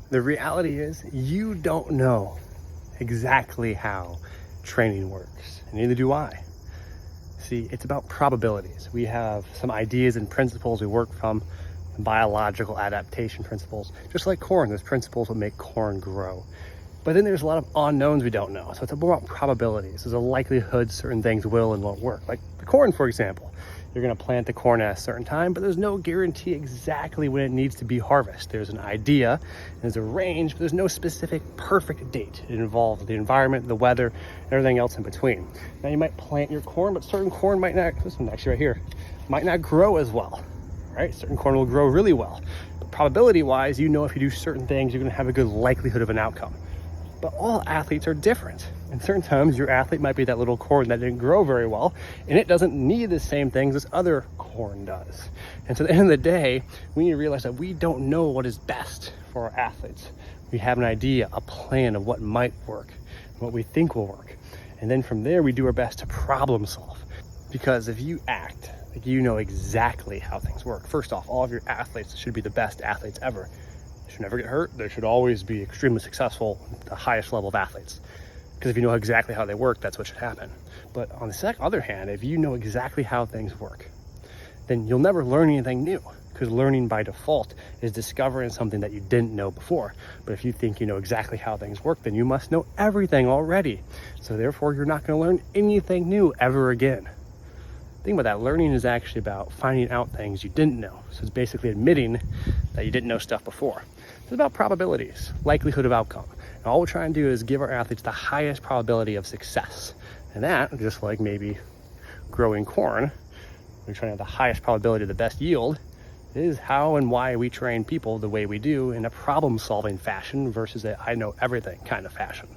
The reality is you don't know exactly how training works, and neither do I. See, it's about probabilities. We have some ideas and principles we work from, biological adaptation principles. Just like corn, those principles will make corn grow. But then there's a lot of unknowns we don't know. So it's more about probabilities. There's a likelihood certain things will and won't work. Like the corn, for example. You're gonna plant the corn at a certain time, but there's no guarantee exactly when it needs to be harvested. There's an idea, there's a range, but there's no specific perfect date. It involves the environment, the weather, and everything else in between. Now you might plant your corn, but certain corn might not, this one actually right here, might not grow as well, right? Certain corn will grow really well. But probability-wise, you know if you do certain things, you're gonna have a good likelihood of an outcome. But all athletes are different. And certain times your athlete might be that little corn that didn't grow very well, and it doesn't need the same things as other corn does. And so at the end of the day, we need to realize that we don't know what is best for our athletes. We have an idea, a plan of what might work, what we think will work. And then from there, we do our best to problem solve. Because if you act like you know exactly how things work, first off, all of your athletes should be the best athletes ever. They should never get hurt. They should always be extremely successful, the highest level of athletes. Because if you know exactly how they work, that's what should happen. But on the other hand, if you know exactly how things work, then you'll never learn anything new. Because learning by default is discovering something that you didn't know before. But if you think you know exactly how things work, then you must know everything already. So therefore, you're not going to learn anything new ever again. Think about that. Learning is actually about finding out things you didn't know. So it's basically admitting that you didn't know stuff before. It's about probabilities, likelihood of outcome. And all we're trying to do is give our athletes the highest probability of success. And that, just like maybe growing corn, we're trying to have the highest probability of the best yield, is how and why we train people the way we do in a problem-solving fashion versus a I know everything kind of fashion.